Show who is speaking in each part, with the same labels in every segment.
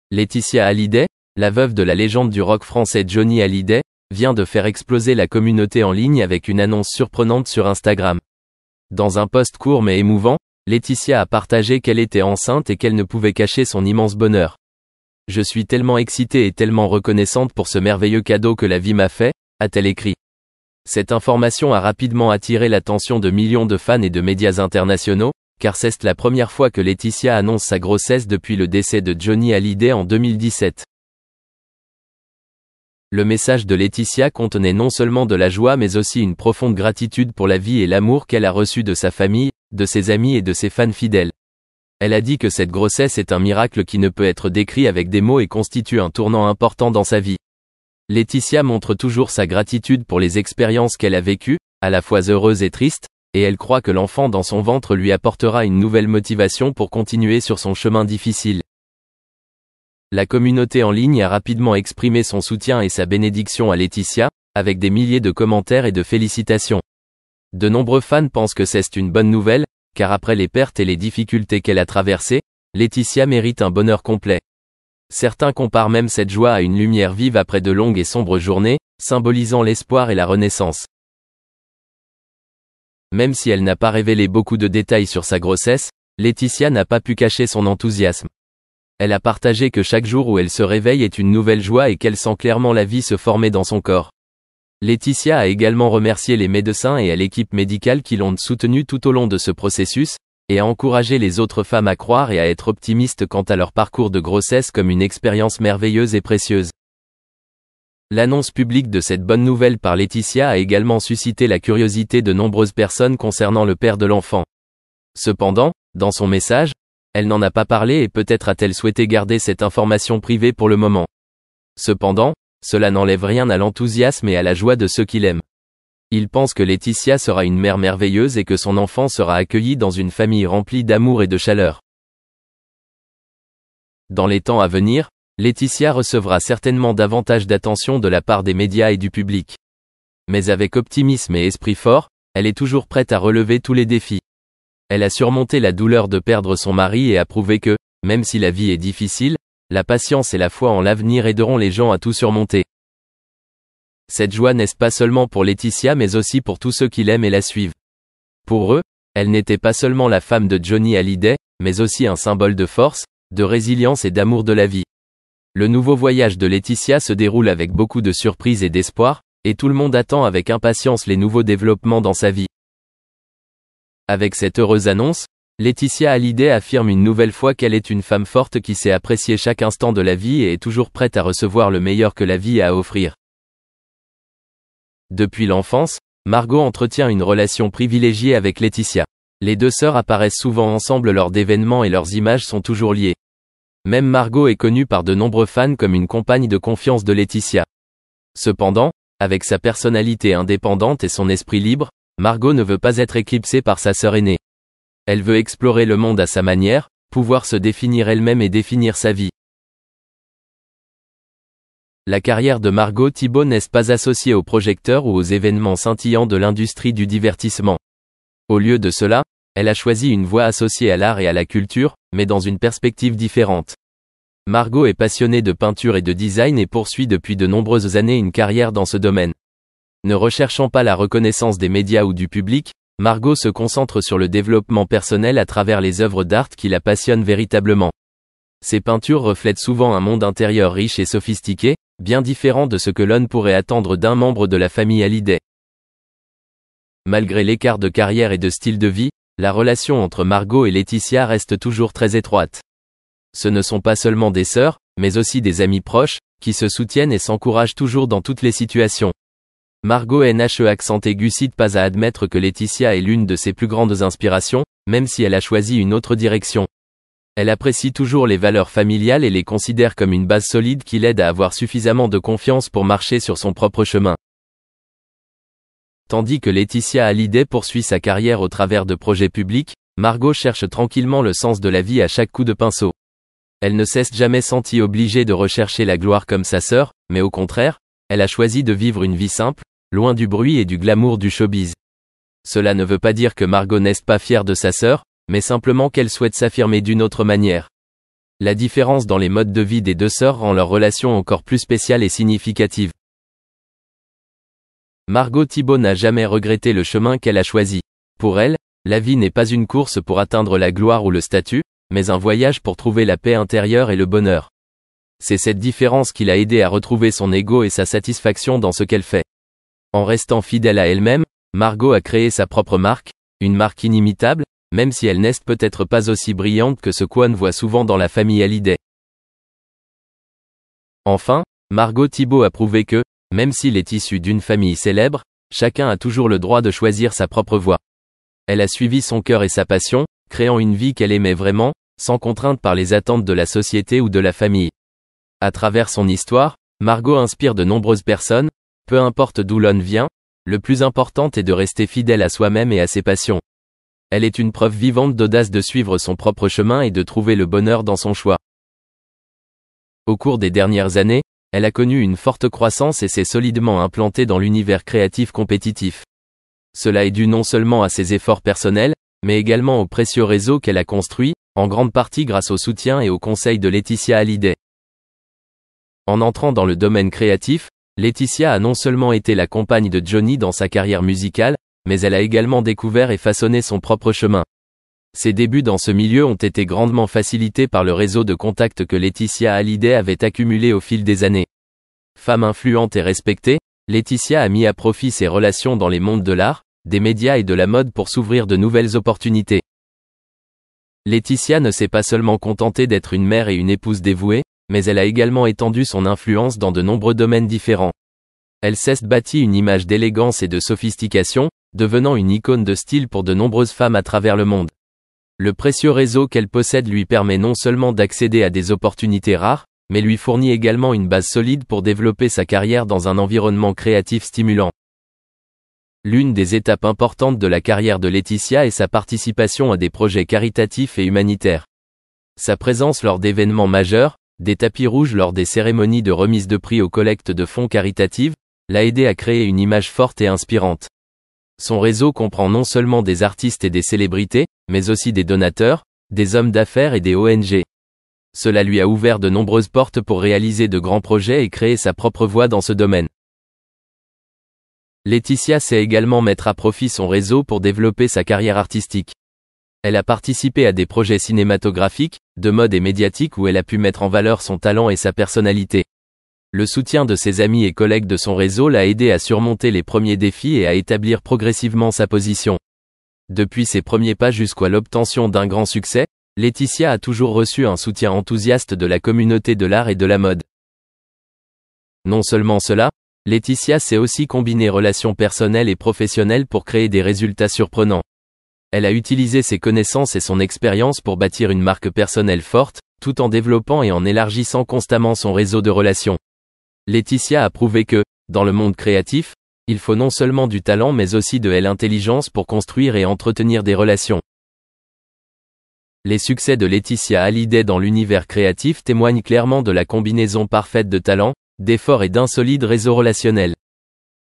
Speaker 1: Laetitia Hallyday, la veuve de la légende du rock français Johnny Hallyday, vient de faire exploser la communauté en ligne avec une annonce surprenante sur Instagram. Dans un post court mais émouvant, Laetitia a partagé qu'elle était enceinte et qu'elle ne pouvait cacher son immense bonheur. « Je suis tellement excitée et tellement reconnaissante pour ce merveilleux cadeau que la vie m'a fait », a-t-elle écrit. Cette information a rapidement attiré l'attention de millions de fans et de médias internationaux, car c'est la première fois que Laetitia annonce sa grossesse depuis le décès de Johnny Hallyday en 2017. Le message de Laetitia contenait non seulement de la joie mais aussi une profonde gratitude pour la vie et l'amour qu'elle a reçu de sa famille, de ses amis et de ses fans fidèles. Elle a dit que cette grossesse est un miracle qui ne peut être décrit avec des mots et constitue un tournant important dans sa vie. Laetitia montre toujours sa gratitude pour les expériences qu'elle a vécues, à la fois heureuses et tristes, et elle croit que l'enfant dans son ventre lui apportera une nouvelle motivation pour continuer sur son chemin difficile. La communauté en ligne a rapidement exprimé son soutien et sa bénédiction à Laetitia, avec des milliers de commentaires et de félicitations. De nombreux fans pensent que c'est une bonne nouvelle, car après les pertes et les difficultés qu'elle a traversées, Laetitia mérite un bonheur complet. Certains comparent même cette joie à une lumière vive après de longues et sombres journées, symbolisant l'espoir et la renaissance. Même si elle n'a pas révélé beaucoup de détails sur sa grossesse, Laetitia n'a pas pu cacher son enthousiasme. Elle a partagé que chaque jour où elle se réveille est une nouvelle joie et qu'elle sent clairement la vie se former dans son corps. Laetitia a également remercié les médecins et l'équipe médicale qui l'ont soutenue tout au long de ce processus, et a encouragé les autres femmes à croire et à être optimistes quant à leur parcours de grossesse comme une expérience merveilleuse et précieuse. L'annonce publique de cette bonne nouvelle par Laetitia a également suscité la curiosité de nombreuses personnes concernant le père de l'enfant. Cependant, dans son message, elle n'en a pas parlé et peut-être a-t-elle souhaité garder cette information privée pour le moment. Cependant, cela n'enlève rien à l'enthousiasme et à la joie de ceux qui l'aiment. Ils pensent que Laetitia sera une mère merveilleuse et que son enfant sera accueilli dans une famille remplie d'amour et de chaleur. Dans les temps à venir, Laetitia recevra certainement davantage d'attention de la part des médias et du public. Mais avec optimisme et esprit fort, elle est toujours prête à relever tous les défis. Elle a surmonté la douleur de perdre son mari et a prouvé que, même si la vie est difficile, la patience et la foi en l'avenir aideront les gens à tout surmonter. Cette joie n'est pas seulement pour Laetitia mais aussi pour tous ceux qui l'aiment et la suivent. Pour eux, elle n'était pas seulement la femme de Johnny Hallyday, mais aussi un symbole de force, de résilience et d'amour de la vie. Le nouveau voyage de Laetitia se déroule avec beaucoup de surprises et d'espoir, et tout le monde attend avec impatience les nouveaux développements dans sa vie. Avec cette heureuse annonce, Laetitia Hallyday affirme une nouvelle fois qu'elle est une femme forte qui sait apprécier chaque instant de la vie et est toujours prête à recevoir le meilleur que la vie a à offrir. Depuis l'enfance, Margot entretient une relation privilégiée avec Laetitia. Les deux sœurs apparaissent souvent ensemble lors d'événements et leurs images sont toujours liées. Même Margot est connue par de nombreux fans comme une compagne de confiance de Laetitia. Cependant, avec sa personnalité indépendante et son esprit libre, Margot ne veut pas être éclipsée par sa sœur aînée. Elle veut explorer le monde à sa manière, pouvoir se définir elle-même et définir sa vie. La carrière de Margot Thibault n'est pas associée aux projecteurs ou aux événements scintillants de l'industrie du divertissement. Au lieu de cela, elle a choisi une voie associée à l'art et à la culture, mais dans une perspective différente. Margot est passionnée de peinture et de design et poursuit depuis de nombreuses années une carrière dans ce domaine. Ne recherchant pas la reconnaissance des médias ou du public, Margot se concentre sur le développement personnel à travers les œuvres d'art qui la passionnent véritablement. Ses peintures reflètent souvent un monde intérieur riche et sophistiqué, bien différent de ce que l'on pourrait attendre d'un membre de la famille Hallyday. Malgré l'écart de carrière et de style de vie, la relation entre Margot et Laetitia reste toujours très étroite. Ce ne sont pas seulement des sœurs, mais aussi des amis proches, qui se soutiennent et s'encouragent toujours dans toutes les situations. Margot cite pas à admettre que Laetitia est l'une de ses plus grandes inspirations, même si elle a choisi une autre direction. Elle apprécie toujours les valeurs familiales et les considère comme une base solide qui l'aide à avoir suffisamment de confiance pour marcher sur son propre chemin. Tandis que Laetitia Hallyday poursuit sa carrière au travers de projets publics, Margot cherche tranquillement le sens de la vie à chaque coup de pinceau. Elle ne s'est jamais sentie obligée de rechercher la gloire comme sa sœur, mais au contraire, elle a choisi de vivre une vie simple, loin du bruit et du glamour du showbiz. Cela ne veut pas dire que Margot n'est pas fière de sa sœur, mais simplement qu'elle souhaite s'affirmer d'une autre manière. La différence dans les modes de vie des deux sœurs rend leur relation encore plus spéciale et significative. Margot Thibault n'a jamais regretté le chemin qu'elle a choisi. Pour elle, la vie n'est pas une course pour atteindre la gloire ou le statut, mais un voyage pour trouver la paix intérieure et le bonheur. C'est cette différence qui l'a aidée à retrouver son ego et sa satisfaction dans ce qu'elle fait. En restant fidèle à elle-même, Margot a créé sa propre marque, une marque inimitable, même si elle n'est peut-être pas aussi brillante que ce qu'on voit souvent dans la famille Hallyday. Enfin, Margot Thibault a prouvé que, même s'il est issu d'une famille célèbre, chacun a toujours le droit de choisir sa propre voie. Elle a suivi son cœur et sa passion, créant une vie qu'elle aimait vraiment, sans contrainte par les attentes de la société ou de la famille. À travers son histoire, Margot inspire de nombreuses personnes, peu importe d'où l'on vient, le plus important est de rester fidèle à soi-même et à ses passions. Elle est une preuve vivante d'audace de suivre son propre chemin et de trouver le bonheur dans son choix. Au cours des dernières années, elle a connu une forte croissance et s'est solidement implantée dans l'univers créatif compétitif. Cela est dû non seulement à ses efforts personnels, mais également au précieux réseau qu'elle a construit, en grande partie grâce au soutien et aux conseils de Laetitia Hallyday. En entrant dans le domaine créatif, Laetitia a non seulement été la compagne de Johnny dans sa carrière musicale, mais elle a également découvert et façonné son propre chemin. Ses débuts dans ce milieu ont été grandement facilités par le réseau de contacts que Laetitia Hallyday avait accumulé au fil des années. Femme influente et respectée, Laetitia a mis à profit ses relations dans les mondes de l'art, des médias et de la mode pour s'ouvrir de nouvelles opportunités. Laetitia ne s'est pas seulement contentée d'être une mère et une épouse dévouée, mais elle a également étendu son influence dans de nombreux domaines différents. Elle s'est bâtie une image d'élégance et de sophistication, devenant une icône de style pour de nombreuses femmes à travers le monde. Le précieux réseau qu'elle possède lui permet non seulement d'accéder à des opportunités rares, mais lui fournit également une base solide pour développer sa carrière dans un environnement créatif stimulant. L'une des étapes importantes de la carrière de Laetitia est sa participation à des projets caritatifs et humanitaires. Sa présence lors d'événements majeurs, des tapis rouges lors des cérémonies de remise de prix aux collectes de fonds caritatives, l'a aidé à créer une image forte et inspirante. Son réseau comprend non seulement des artistes et des célébrités, mais aussi des donateurs, des hommes d'affaires et des ONG. Cela lui a ouvert de nombreuses portes pour réaliser de grands projets et créer sa propre voie dans ce domaine. Laetitia sait également mettre à profit son réseau pour développer sa carrière artistique. Elle a participé à des projets cinématographiques, de mode et médiatiques où elle a pu mettre en valeur son talent et sa personnalité. Le soutien de ses amis et collègues de son réseau l'a aidé à surmonter les premiers défis et à établir progressivement sa position. Depuis ses premiers pas jusqu'à l'obtention d'un grand succès, Laetitia a toujours reçu un soutien enthousiaste de la communauté de l'art et de la mode. Non seulement cela, Laetitia sait aussi combiner relations personnelles et professionnelles pour créer des résultats surprenants. Elle a utilisé ses connaissances et son expérience pour bâtir une marque personnelle forte, tout en développant et en élargissant constamment son réseau de relations. Laetitia a prouvé que, dans le monde créatif, il faut non seulement du talent mais aussi de l'intelligence pour construire et entretenir des relations. Les succès de Laetitia Hallyday dans l'univers créatif témoignent clairement de la combinaison parfaite de talent, d'efforts et d'un solide réseau relationnel.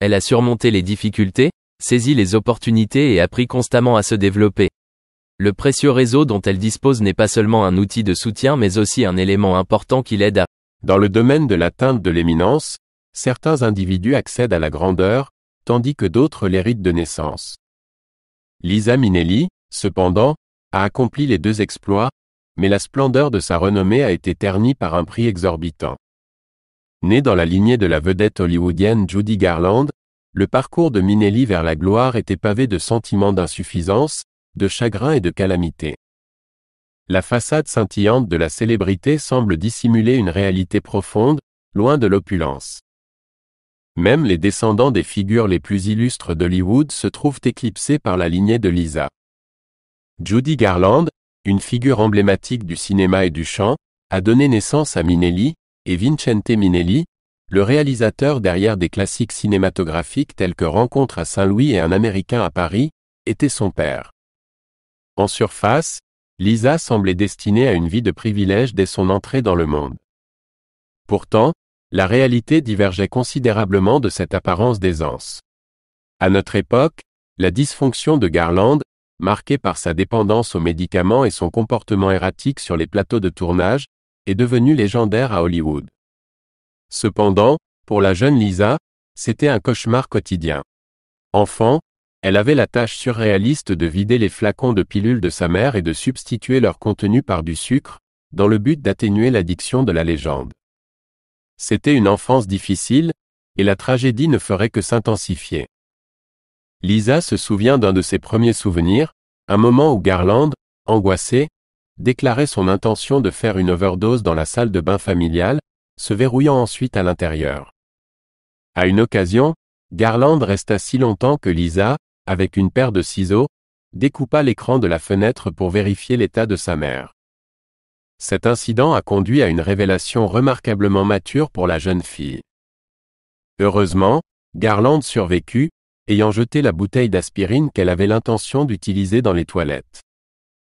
Speaker 1: Elle a surmonté les difficultés, saisi les opportunités et appris constamment à se développer. Le précieux réseau dont elle dispose n'est pas seulement un outil de soutien mais aussi un élément important qui l'aide à...
Speaker 2: Dans le domaine de l'atteinte de l'éminence, certains individus accèdent à la grandeur, tandis que d'autres l'héritent de naissance. Liza Minnelli, cependant, a accompli les deux exploits, mais la splendeur de sa renommée a été ternie par un prix exorbitant. Née dans la lignée de la vedette hollywoodienne Judy Garland, le parcours de Minnelli vers la gloire était pavé de sentiments d'insuffisance, de chagrin et de calamité. La façade scintillante de la célébrité semble dissimuler une réalité profonde, loin de l'opulence. Même les descendants des figures les plus illustres d'Hollywood se trouvent éclipsés par la lignée de Liza. Judy Garland, une figure emblématique du cinéma et du chant, a donné naissance à Minnelli, et Vincente Minnelli, le réalisateur derrière des classiques cinématographiques tels que Rencontre à Saint-Louis et Un Américain à Paris, était son père. En surface, Liza semblait destinée à une vie de privilège dès son entrée dans le monde. Pourtant, la réalité divergeait considérablement de cette apparence d'aisance. À notre époque, la dysfonction de Garland, marquée par sa dépendance aux médicaments et son comportement erratique sur les plateaux de tournage, est devenue légendaire à Hollywood. Cependant, pour la jeune Lisa, c'était un cauchemar quotidien. Enfant, elle avait la tâche surréaliste de vider les flacons de pilules de sa mère et de substituer leur contenu par du sucre, dans le but d'atténuer l'addiction de la légende. C'était une enfance difficile, et la tragédie ne ferait que s'intensifier. Lisa se souvient d'un de ses premiers souvenirs, un moment où Garland, angoissé, déclarait son intention de faire une overdose dans la salle de bain familiale, se verrouillant ensuite à l'intérieur. À une occasion, Garland resta si longtemps que Lisa, avec une paire de ciseaux, découpa l'écran de la fenêtre pour vérifier l'état de sa mère. Cet incident a conduit à une révélation remarquablement mature pour la jeune fille. Heureusement, Garland survécut, ayant jeté la bouteille d'aspirine qu'elle avait l'intention d'utiliser dans les toilettes.